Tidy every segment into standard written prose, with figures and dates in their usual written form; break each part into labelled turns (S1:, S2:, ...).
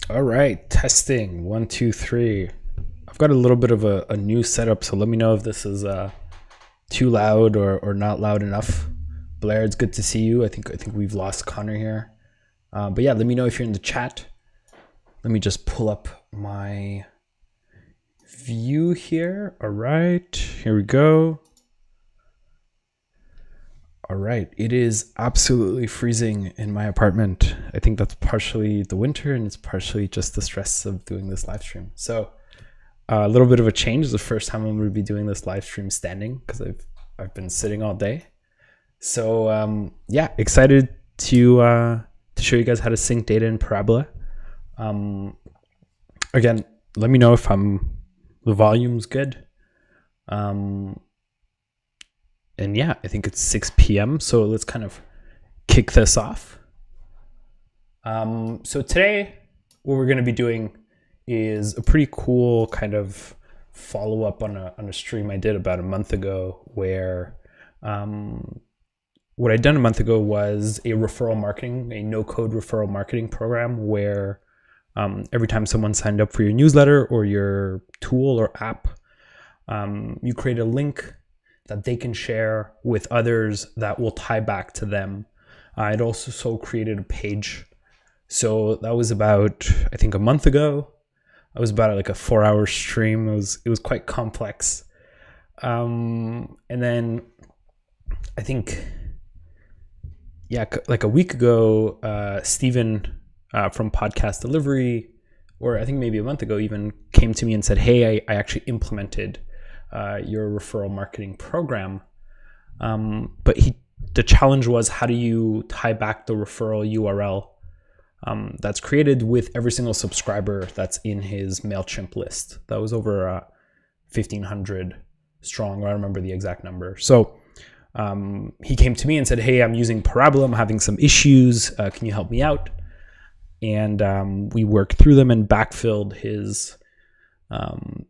S1: All right, testing 1, 2, 3. I've got a little bit of a new setup, so let me know if this is too loud or not loud enough. Blair, it's good to see you. I think we've lost Connor here, but yeah, let me know if you're in the chat. Let me just pull up my view here. All right, here we go. All right, it is absolutely freezing in my apartment. I think that's partially the winter and it's partially just the stress of doing this live stream. So a little bit of a change. The first time I'm going to be doing this live stream standing because I've been sitting all day. So yeah, excited to show you guys how to sync data in Parabola. Again, let me know if the volume's good. And yeah, I think it's 6 p.m. So let's kind of kick this off. So today, what we're going to be doing is a pretty cool kind of follow-up on a stream I did about a month ago, where what I'd done a month ago was a referral marketing, a no-code referral marketing program where every time someone signed up for your newsletter or your tool or app, you create a link that they can share with others that will tie back to them. I'd also created a page. So that was about, I think, a month ago. I was about like a 4-hour stream. It was quite complex. And then I think, yeah, like a week ago, Steven from Podcast Delivery, or I think maybe a month ago even, came to me and said, hey, I actually implemented your referral marketing program. But the challenge was, how do you tie back the referral URL that's created with every single subscriber that's in his Mailchimp list? That was over 1,500 strong, or I don't remember the exact number. So he came to me and said, hey, I'm using Parabola, I'm having some issues, can you help me out? And we worked through them and backfilled his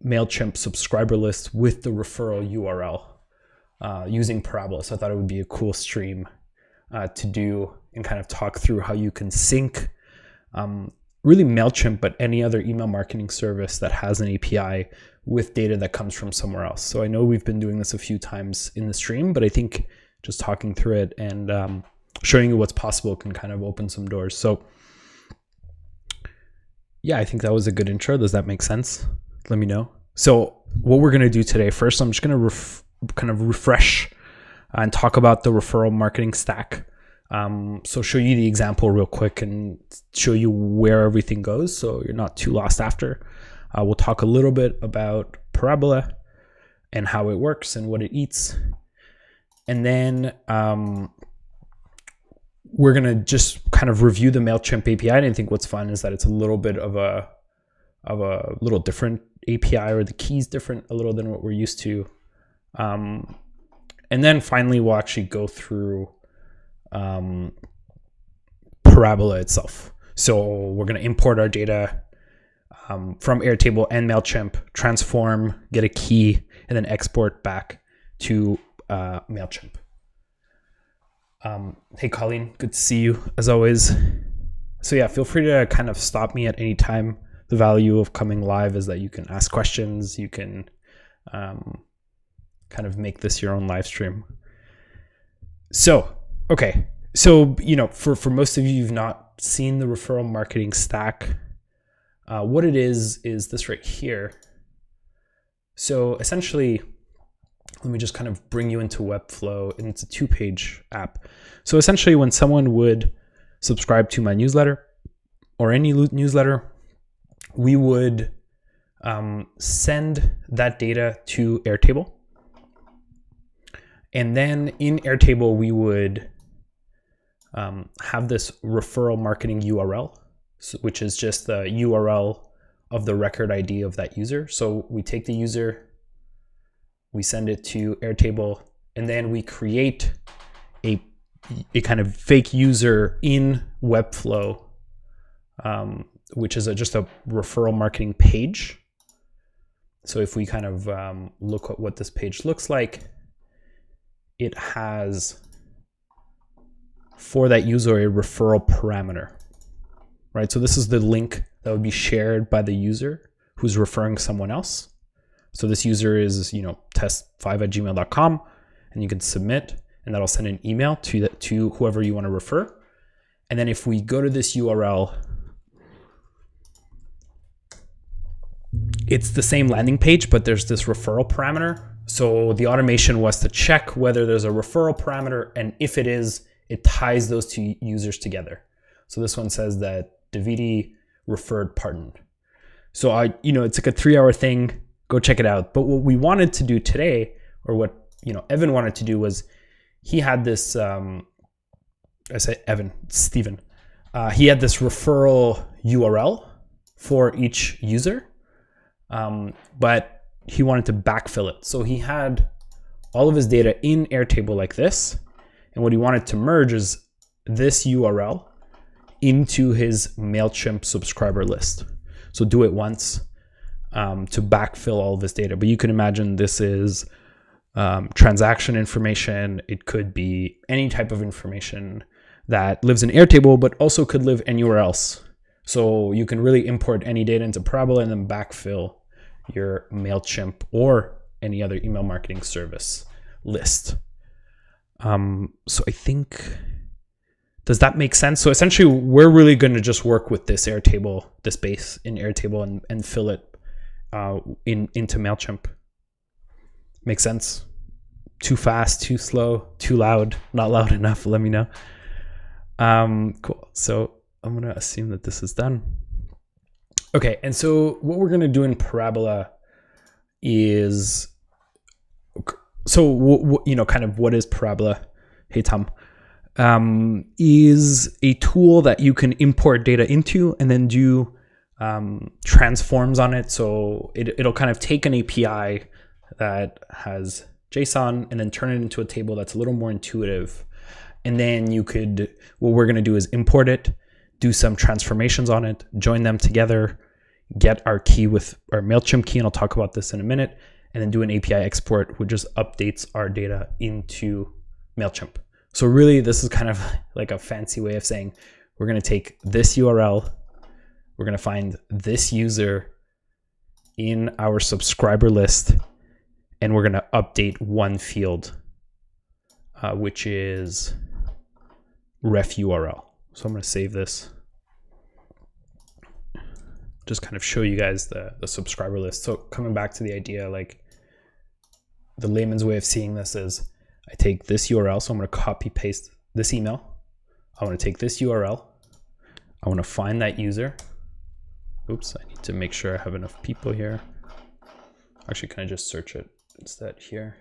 S1: Mailchimp subscriber list with the referral URL using Parabola. So I thought it would be a cool stream to do and kind of talk through how you can sync really Mailchimp, but any other email marketing service that has an API with data that comes from somewhere else. So I know we've been doing this a few times in the stream, but I think just talking through it and showing you what's possible can kind of open some doors. So yeah, I think that was a good intro. Does that make sense? Let me know. So what we're going to do today, first, I'm just going to kind of refresh and talk about the referral marketing stack. So show you the example real quick and show you where everything goes so you're not too lost after. We'll talk a little bit about Parabola and how it works and what it eats. And then we're going to just kind of review the Mailchimp API. And I think what's fun is that it's a little bit of a little different API, or the keys different a little than what we're used to. And then finally, we'll actually go through Parabola itself. So we're going to import our data from Airtable and Mailchimp, transform, get a key, and then export back to Mailchimp. Hey, Colleen, good to see you as always. So yeah, feel free to kind of stop me at any time. The value of coming live is that you can ask questions. You can kind of make this your own live stream. So, okay. So, for most of you, you've not seen the referral marketing stack. What it is this right here. So essentially, let me just kind of bring you into Webflow, and it's a 2-page app. So essentially, when someone would subscribe to my newsletter or any newsletter, we would send that data to Airtable. And then in Airtable, we would have this referral marketing URL, which is just the URL of the record ID of that user. So we take the user, we send it to Airtable, and then we create a kind of fake user in Webflow, which is just a referral marketing page. So if we kind of look at what this page looks like, it has for that user a referral parameter, right? So this is the link that would be shared by the user who's referring someone else. So this user is, test5@gmail.com, and you can submit, and that'll send an email to whoever you want to refer. And then if we go to this URL, it's the same landing page, but there's this referral parameter. So the automation was to check whether there's a referral parameter, and if it is, it ties those two users together. So this one says that Davidi referred Pardon. So it's like a 3-hour thing. Go check it out. But what we wanted to do today, or what Evan wanted to do, was he had this. Steven. He had this referral URL for each user, but he wanted to backfill it. So he had all of his data in Airtable like this, and what he wanted to merge is this URL into his Mailchimp subscriber list. So do it once to backfill all of this data. But you can imagine this is transaction information. It could be any type of information that lives in Airtable, but also could live anywhere else. So you can really import any data into Parabola and then backfill your Mailchimp or any other email marketing service list. So I think, does that make sense? So essentially, we're really going to just work with this Airtable, this base in Airtable, and fill it into Mailchimp. Make sense? Too fast, too slow, too loud, not loud enough? Let me know. Cool. So I'm going to assume that this is done. Okay, and so what we're going to do in Parabola is, kind of what is Parabola? Hey, Tom. Is a tool that you can import data into and then do transforms on it. So it'll kind of take an API that has JSON and then turn it into a table that's a little more intuitive. And then what we're going to do is import it, do some transformations on it, join them together, get our key with our Mailchimp key, and I'll talk about this in a minute, and then do an API export, which just updates our data into Mailchimp. So really, this is kind of like a fancy way of saying we're going to take this URL, we're going to find this user in our subscriber list, and we're going to update one field, which is ref URL. So I'm going to save this. Just kind of show you guys the subscriber list. So coming back to the idea, like the layman's way of seeing this is I take this URL. So I'm going to copy paste this email. I want to take this URL. I want to find that user. Oops, I need to make sure I have enough people here. Actually, can I just search it instead here?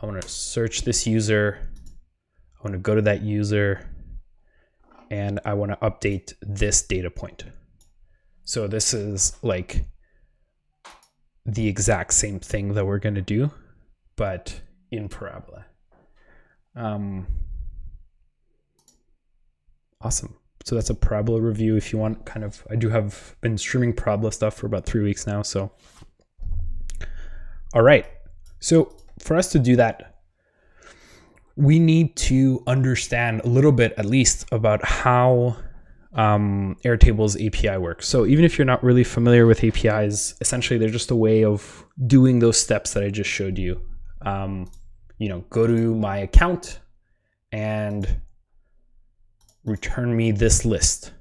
S1: I want to search this user. I want to go to that user, and I want to update this data point. So this is like the exact same thing that we're going to do, but in Parabola. Awesome. So that's a Parabola review. If you want I do have been streaming Parabola stuff for about 3 weeks now. So, all right. So for us to do that, we need to understand a little bit, at least, about how Airtable's API works. So even if you're not really familiar with APIs, essentially they're just a way of doing those steps that I just showed you. Go to my account and return me this list.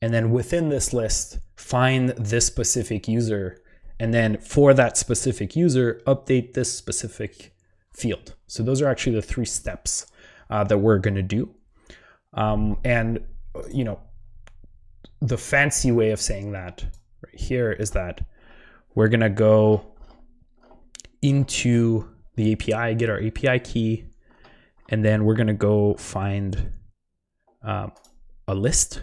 S1: And then within this list, find this specific user. And then for that specific user, update this specific field. So those are actually the 3 steps that we're going to do. The fancy way of saying that right here is that we're going to go into the API, get our API key, and then we're going to go find a list.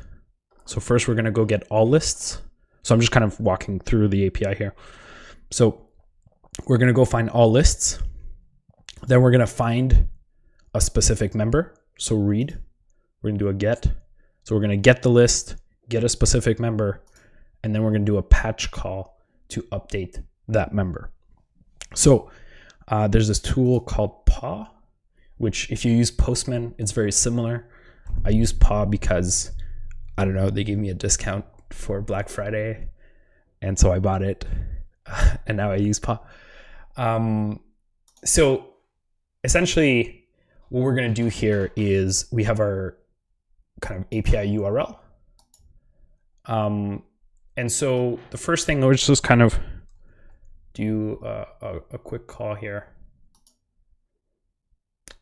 S1: So first we're going to go get all lists. So I'm just kind of walking through the API here. So we're going to go find all lists. Then we're going to find a specific member. So read, we're going to do a get. So we're going to get the list, get a specific member, and then we're going to do a patch call to update that member. So there's this tool called PAW, which if you use Postman, it's very similar. I use PAW because I don't know, they gave me a discount for Black Friday, and so I bought it, and now I use PA. So essentially, what we're going to do here is we have our kind of API URL. And so the first thing, let's just kind of do a quick call here.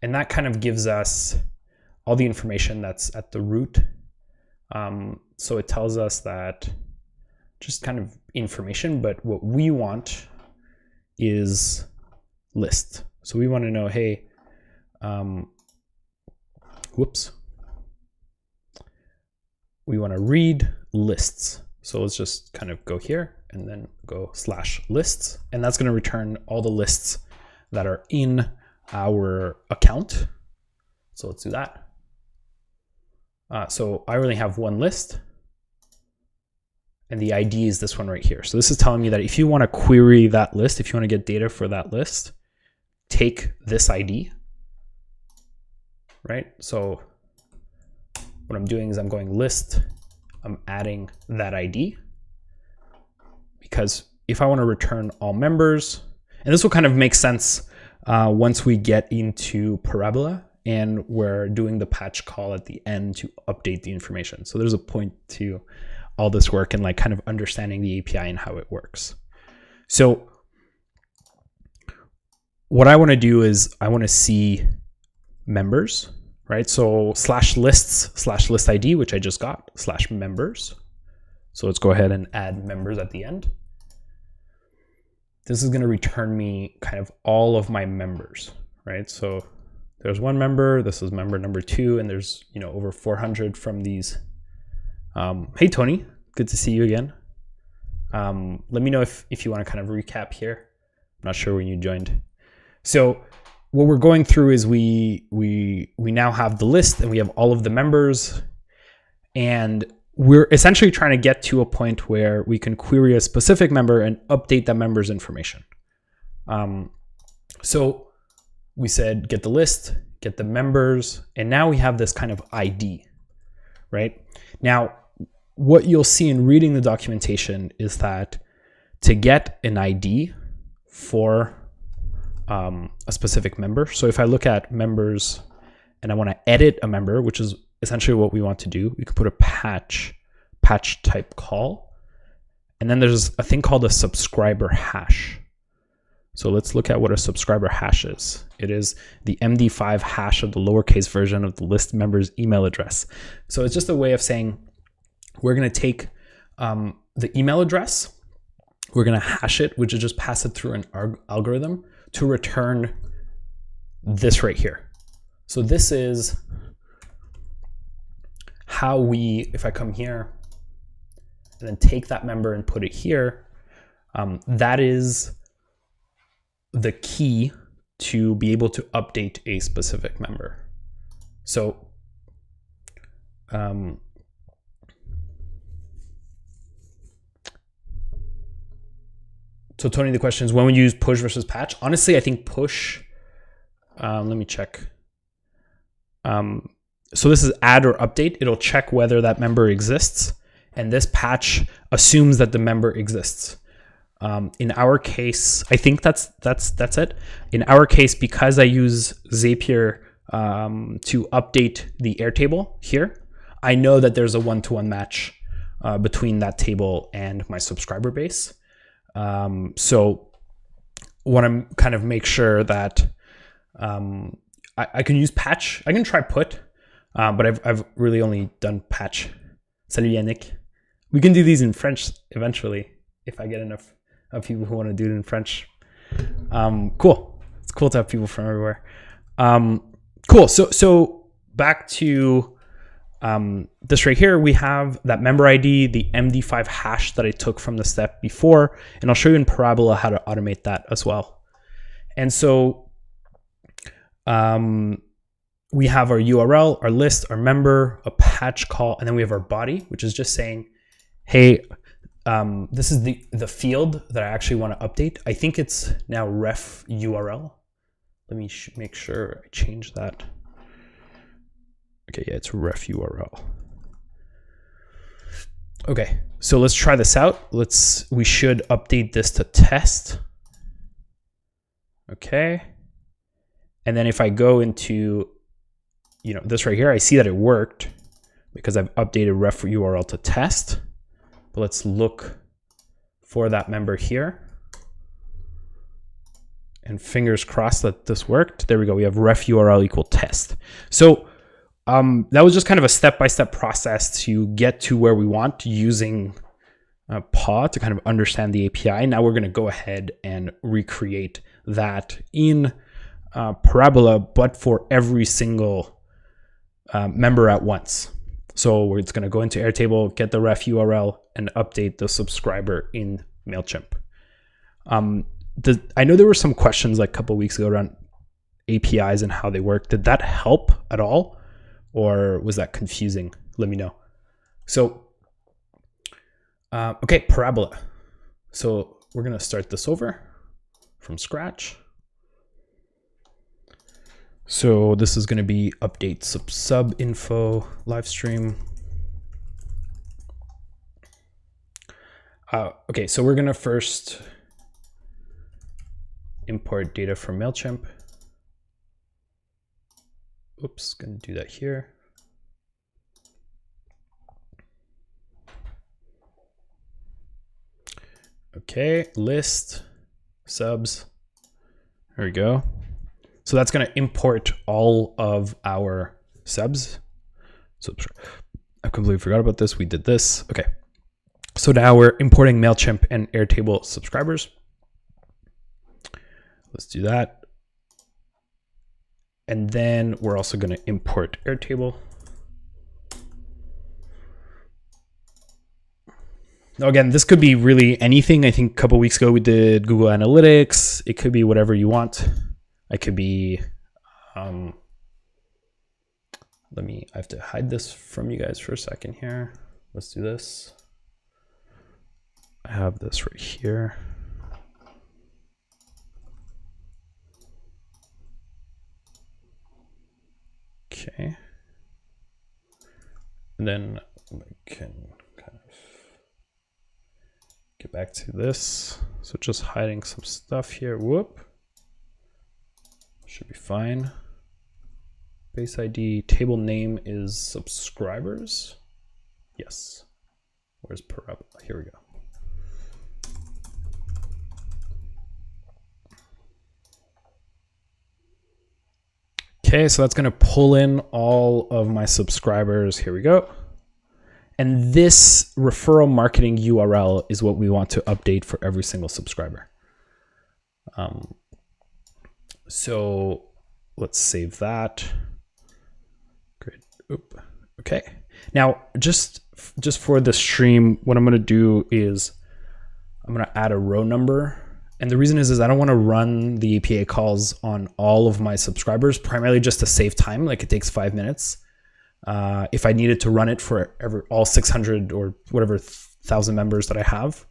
S1: And that kind of gives us all the information that's at the root. So it tells us that just kind of information, but what we want is list. So we want to know, hey, we want to read lists. So let's just kind of go here and then go /lists. And that's going to return all the lists that are in our account. So let's do that. So I only have one list. And the ID is this one right here. So this is telling me that if you want to query that list, if you want to get data for that list, take this ID, right? So what I'm doing is I'm going list, I'm adding that ID, because if I want to return all members, and this will kind of make sense once we get into Parabola and we're doing the patch call at the end to update the information. So there's a point to all this work and like kind of understanding the API and how it works. So what I want to do is I want to see members, right? So /lists/list ID, which I just got, /members. So let's go ahead and add members at the end. This is going to return me kind of all of my members, right? So there's one member, this is member number 2, and there's, you know, over 400 from these. Hey, Tony, good to see you again. Let me know if you want to kind of recap here. I'm not sure when you joined. So what we're going through is we now have the list and we have all of the members, and we're essentially trying to get to a point where we can query a specific member and update that member's information. So we said get the list, get the members, and now we have this kind of ID, right? Now, what you'll see in reading the documentation is that to get an ID for a specific member. So if I look at members and I want to edit a member, which is essentially what we want to do, we can put a patch type call. And then there's a thing called a subscriber hash. So let's look at what a subscriber hash is. It is the MD5 hash of the lowercase version of the list member's email address. So it's just a way of saying we're going to take the email address, we're going to hash it, which is just pass it through an algorithm to return this right here. So this is how we, if I come here and then take that member and put it here, that is the key to be able to update a specific member. So so Tony, the question is when we use push versus patch. Honestly, I think push, let me check. So this is add or update. It'll check whether that member exists. And this patch assumes that the member exists. In our case, I think that's it. In our case, because I use Zapier to update the Airtable here, I know that there's a one-to-one match between that table and my subscriber base. So want to kind of make sure that I can use patch. I can try put, but I've really only done patch. Salut Yannick. We can do these in French eventually if I get enough of people who want to do it in French. Cool. It's cool to have people from everywhere. Cool. So back to this right here, we have that member ID, the MD5 hash that I took from the step before, and I'll show you in Parabola how to automate that as well. And so we have our URL, our list, our member, a patch call, and then we have our body, which is just saying, hey, this is the field that I actually want to update. I think it's now ref URL. Let me make sure I change that. Okay, yeah, it's ref URL. Okay, so let's try this out. We should update this to test. Okay. And then if I go into, this right here, I see that it worked because I've updated ref URL to test. But let's look for that member here. And fingers crossed that this worked. There we go. We have ref URL equal test. So that was just kind of a step-by-step process to get to where we want using PAW to kind of understand the API. Now we're going to go ahead and recreate that in Parabola, but for every single member at once. So it's going to go into Airtable, get the ref URL, and update the subscriber in Mailchimp. I know there were some questions like a couple of weeks ago around APIs and how they work. Did that help at all? Or was that confusing? Let me know. So, okay, Parabola. So we're going to start this over from scratch. So this is going to be update sub info live stream. Okay, so we're going to first import data from Mailchimp. Oops, going to do that here. Okay, list subs. There we go. So that's going to import all of our subs. So I completely forgot about this. We did this. Okay. So now we're importing Mailchimp and Airtable subscribers. Let's do that. And then we're also going to import Airtable. Now, again, this could be really anything. I think a couple weeks ago we did Google Analytics. It could be whatever you want. It could be, I have to hide this from you guys for a second here. Let's do this. I have this right here. Okay. And then I can kind of get back to this. So just hiding some stuff here. Whoop. Should be fine. Base ID table name is subscribers. Yes. Where's Parabola? Here we go. Okay, so that's going to pull in all of my subscribers. Here we go. And this referral marketing URL is what we want to update for every single subscriber. So let's save that. Great. Oop. Okay. Now, just for the stream, what I'm going to do is I'm going to add a row number. And the reason is I don't want to run the API calls on all of my subscribers, primarily just to save time. Like it takes 5 minutes. If I needed to run it for all 600 or whatever 1,000 members that I have.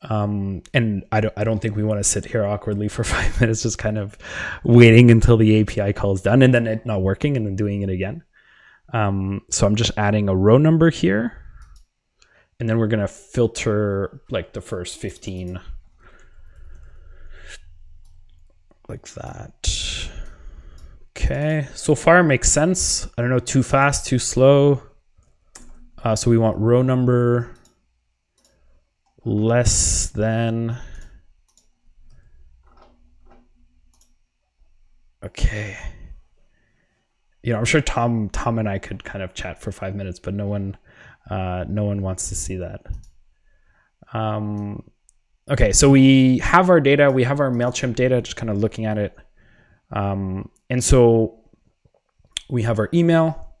S1: And I don't think we want to sit here awkwardly for 5 minutes, just kind of waiting until the API call is done and then it not working and then doing it again. So I'm just adding a row number here. And then we're going to filter like the first 15 like that. Okay, so far it makes sense. I don't know, too fast, too slow. So we want row number less than. Okay. I'm sure Tom and I could kind of chat for 5 minutes, but no one wants to see that. Okay, so we have our data, we have our Mailchimp data, just kind of looking at it. And so we have our email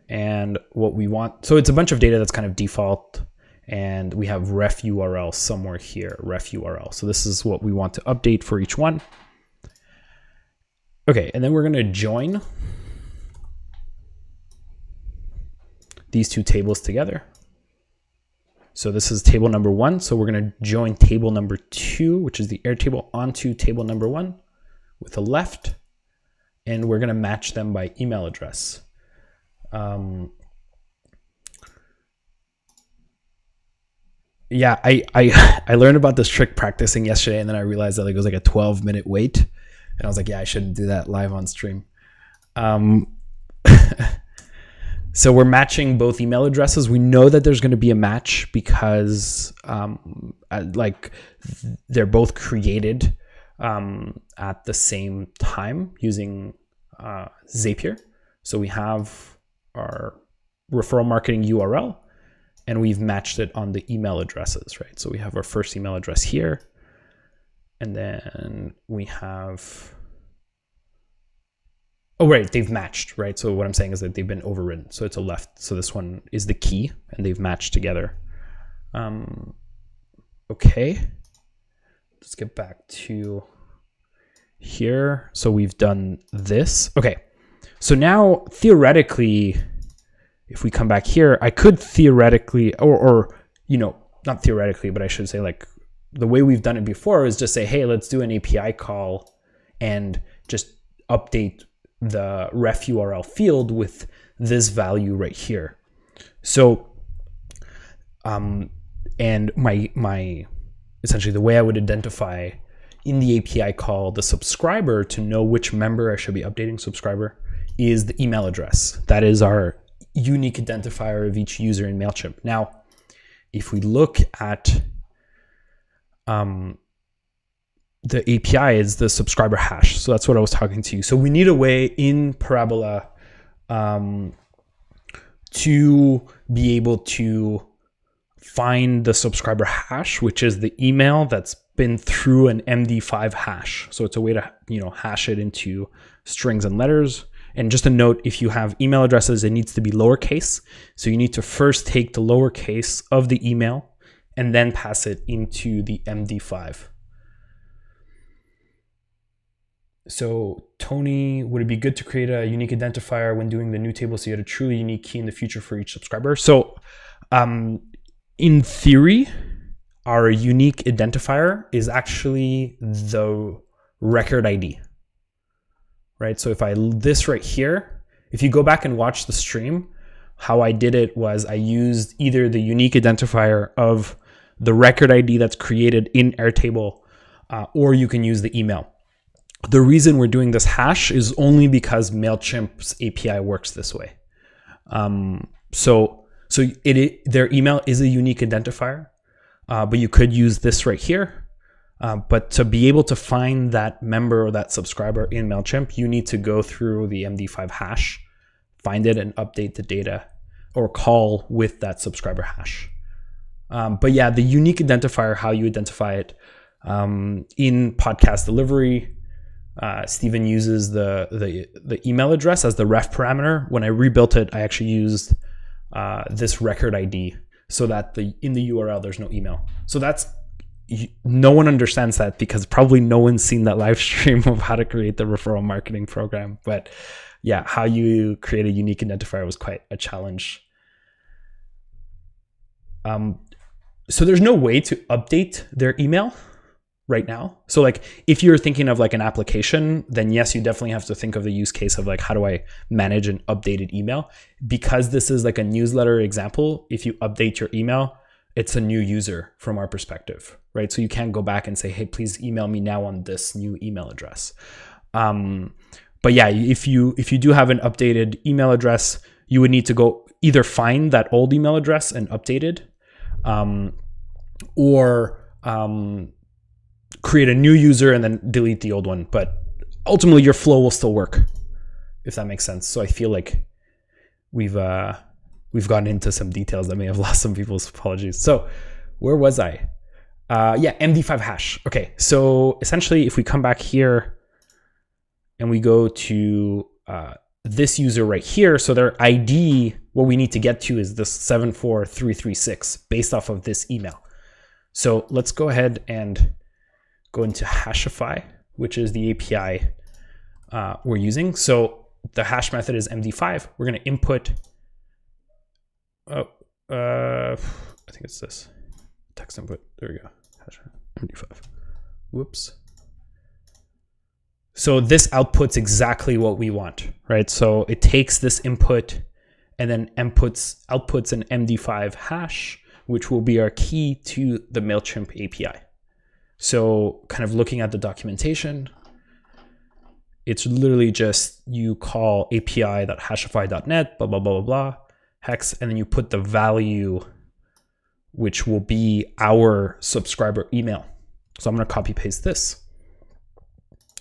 S1: and what we want. So it's a bunch of data that's kind of default, and we have ref URL somewhere here, ref URL. So this is what we want to update for each one. Okay, and then we're going to join these two tables together. So this is table number 1. So we're going to join table number 2, which is the Airtable, onto table number 1 with a left. And we're going to match them by email address. yeah, I learned about this trick practicing yesterday, and then I realized that like, it was like a 12-minute wait, and I was like, yeah, I shouldn't do that live on stream. So we're matching both email addresses. We know that there's going to be a match because like they're both created at the same time using Zapier. So we have our referral marketing URL and we've matched it on the email addresses, right? So we have our first email address here, and then we have, oh, right, they've matched, right? So what I'm saying is that they've been overridden. So it's a left. So this one is the key and they've matched together. Okay, let's get back to here. So we've done this. Okay, so now theoretically, if we come back here, I could theoretically, or you know, not theoretically, but I should say like the way we've done it before is just say, hey, let's do an API call and just update the ref URL field with this value right here. So, and my essentially the way I would identify in the API call the subscriber to know which member I should be updating subscriber is the email address. That is our unique identifier of each user in Mailchimp. Now, if we look at the API is the subscriber hash. So that's what I was talking to you. So we need a way in Parabola to be able to find the subscriber hash, which is the email that's been through an MD5 hash. So it's a way to, you know, hash it into strings and letters. And just a note, if you have email addresses, it needs to be lowercase. So you need to first take the lowercase of the email and then pass it into the MD5. So Tony, would it be good to create a unique identifier when doing the new table so you had a truly unique key in the future for each subscriber? So in theory, our unique identifier is actually the record ID, right? So if this right here, if you go back and watch the stream, how I did it was I used either the unique identifier of the record ID that's created in Airtable, or you can use the email. The reason we're doing this hash is only because Mailchimp's API works this way. So their email is a unique identifier, but you could use this right here. But to be able to find that member or that subscriber in Mailchimp, you need to go through the MD5 hash, find it and update the data or call with that subscriber hash. But yeah, the unique identifier, how you identify it in podcast delivery, Steven uses the email address as the ref parameter. When I rebuilt it, I actually used this record ID so that in the URL, there's no email. So no one understands that because probably no one's seen that live stream of how to create the referral marketing program. But yeah, how you create a unique identifier was quite a challenge. So there's no way to update their email right now. So like if you're thinking of like an application, then yes, you definitely have to think of the use case of like, how do I manage an updated email? Because this is like a newsletter example, if you update your email, it's a new user from our perspective, right? So you can't go back and say, hey, please email me now on this new email address. But yeah, if you do have an updated email address, you would need to go either find that old email address and update it, or create a new user and then delete the old one. But ultimately your flow will still work, if that makes sense. So I feel like we've gotten into some details that may have lost some people's apologies. So where was I? Yeah, MD5 hash. Okay, so essentially if we come back here and we go to this user right here, so their ID, what we need to get to is this 74336 based off of this email. So let's go ahead and go into Hashify, which is the API we're using. So the hash method is MD5. We're going to input, I think it's this, text input. There we go, hash MD5. Whoops. So this outputs exactly what we want, right? So it takes this input and then outputs an MD5 hash which will be our key to the Mailchimp API. So kind of looking at the documentation, it's literally just you call api.hashify.net, blah, blah, blah, blah, blah, hex, and then you put the value, which will be our subscriber email. So I'm going to copy paste this.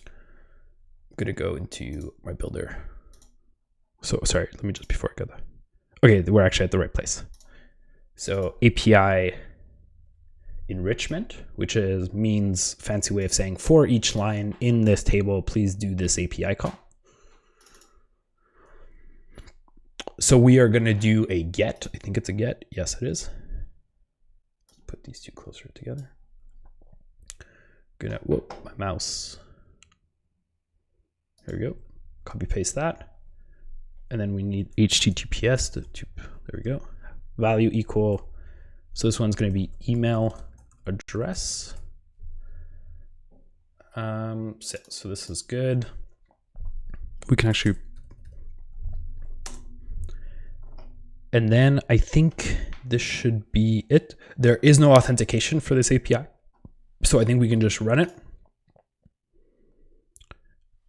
S1: I'm going to go into my builder. So sorry, let me just, before I go there. Okay, we're actually at the right place. So API enrichment, which means fancy way of saying for each line in this table, please do this API call. So we are going to do a get. I think it's a get. Yes, it is. Put these two closer together. Gonna, whoop, my mouse. There we go. Copy paste that. And then we need HTTPS. There we go. Value equal. So this one's going to be email address. So this is good. We can actually, and then I think this should be it. There is no authentication for this API, so I think we can just run it.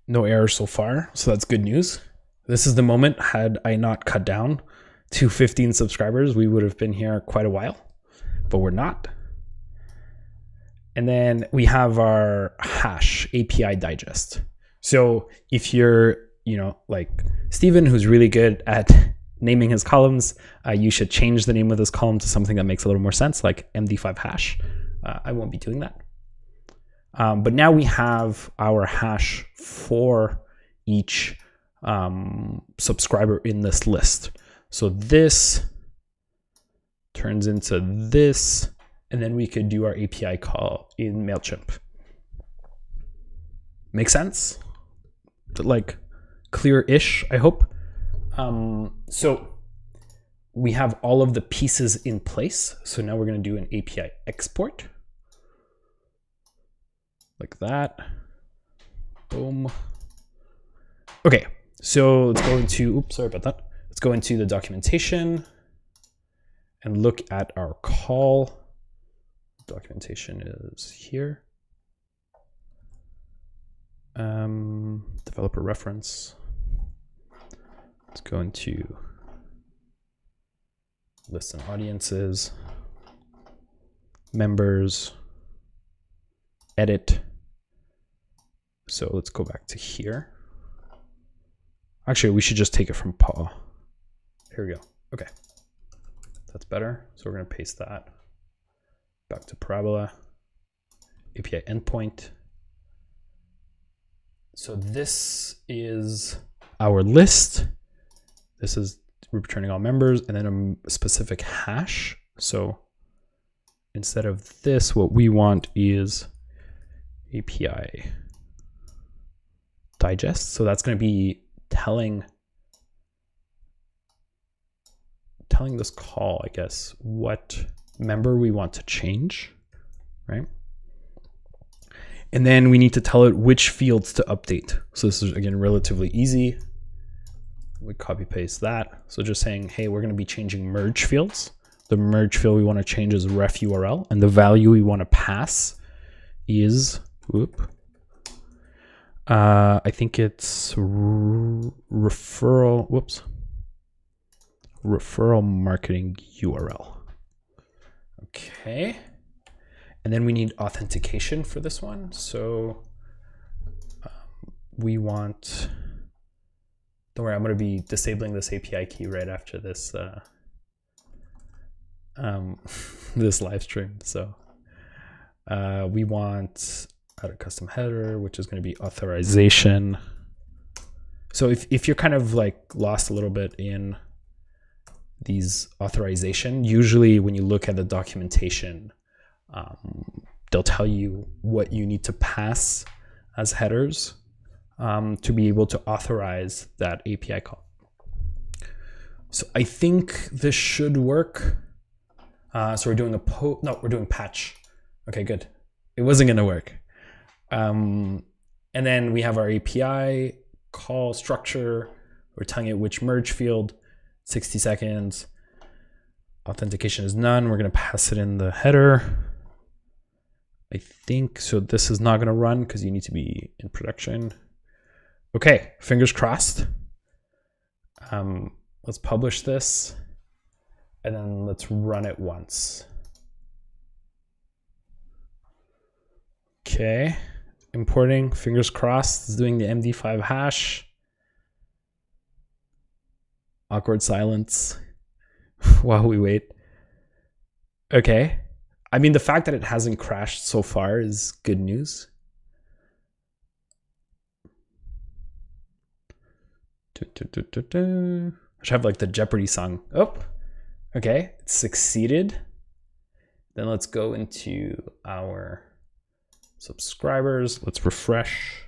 S1: No errors so far, so that's good news. This is the moment, had I not cut down to 15 subscribers, we would have been here quite a while, but we're not. And then we have our hash API digest. So if you're, like Steven, who's really good at naming his columns, you should change the name of this column to something that makes a little more sense, like MD5 hash. I won't be doing that. But now we have our hash for each subscriber in this list. So this turns into this, and then we could do our API call in Mailchimp. Make sense? Like clear-ish, I hope. So we have all of the pieces in place. So now we're going to do an API export. Like that. Boom. Okay, so let's go into, oops, sorry about that. Let's go into the documentation and look at our call. Documentation is here. Developer reference. Let's go into lists and audiences, members, edit. So let's go back to here. Actually, we should just take it from Paul. Here we go. Okay, that's better. So we're going to paste that back to Parabola, API endpoint. So this is our list. This is returning all members, and then a specific hash. So instead of this, what we want is API digest. So that's going to be telling this call, I guess, what member we want to change, right? And then we need to tell it which fields to update. So this is, again, relatively easy. We copy paste that. So just saying, hey, we're going to be changing merge fields. The merge field we want to change is ref URL, and the value we want to pass is, I think it's referral, referral marketing URL. Okay. And then we need authentication for this one. So we want, don't worry, I'm going to be disabling this API key right after this this live stream. So we want add a custom header, which is going to be authorization. So if you're kind of like lost a little bit in these authorization, usually when you look at the documentation, they'll tell you what you need to pass as headers to be able to authorize that API call. So I think this should work. So we're doing we're doing patch. Okay, good. It wasn't going to work. And then we have our API call structure. We're telling it which merge field, 60 seconds. authentication is none. We're going to pass it in the header. I think so. This is not going to run because you need to be in production. Okay, fingers crossed. Let's publish this and then let's run it once. Okay, importing, fingers crossed. It's doing the MD5 hash. Awkward silence while we wait. Okay. I mean, the fact that it hasn't crashed so far is good news. I should have like the Jeopardy song. Oh, okay, it succeeded. Then let's go into our subscribers. Let's refresh.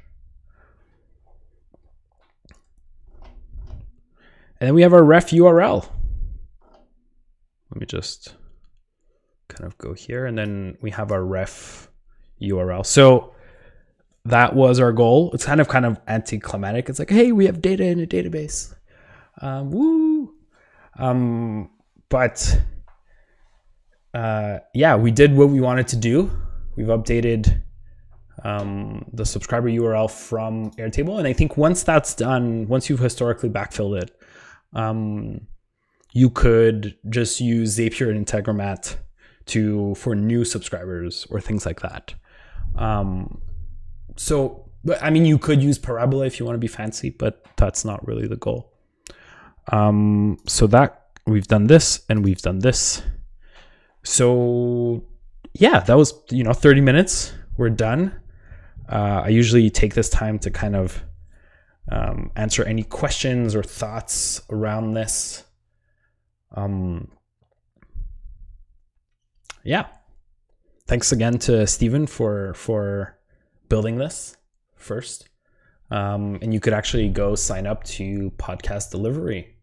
S1: And then we have our ref URL. Let me just kind of go here, and then we have our ref URL. So that was our goal. It's kind of anticlimactic. It's like, hey, we have data in a database. Woo. But yeah, we did what we wanted to do. We've updated the subscriber URL from Airtable. And I think once that's done, once you've historically backfilled it, you could just use Zapier and Integromat for new subscribers or things like that. But I mean, you could use Parabola if you want to be fancy, but that's not really the goal. So that we've done this and we've done this. So yeah, that was, 30 minutes. We're done. I usually take this time to kind of answer any questions or thoughts around this. Yeah. Thanks again to Steven for building this first. And you could actually go sign up to podcast delivery.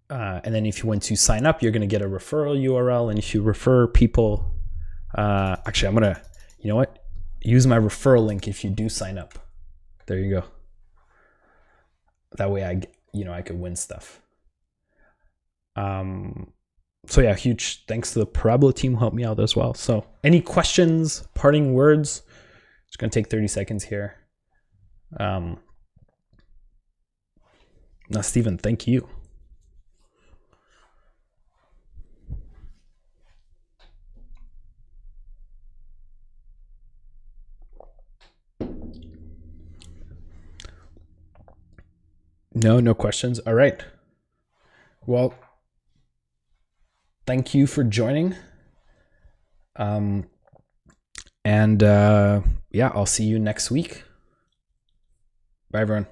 S1: And then if you want to sign up, you're going to get a referral URL. And if you refer people, actually, I'm going to, you know what? Use my referral link if you do sign up. There you go. That way I could win stuff. So yeah, huge thanks to the Parabola team who helped me out as well. So any questions, parting words? It's going to take 30 seconds here. Now, Steven, thank you. No questions. All right. Well, thank you for joining. And yeah, I'll see you next week. Bye, everyone.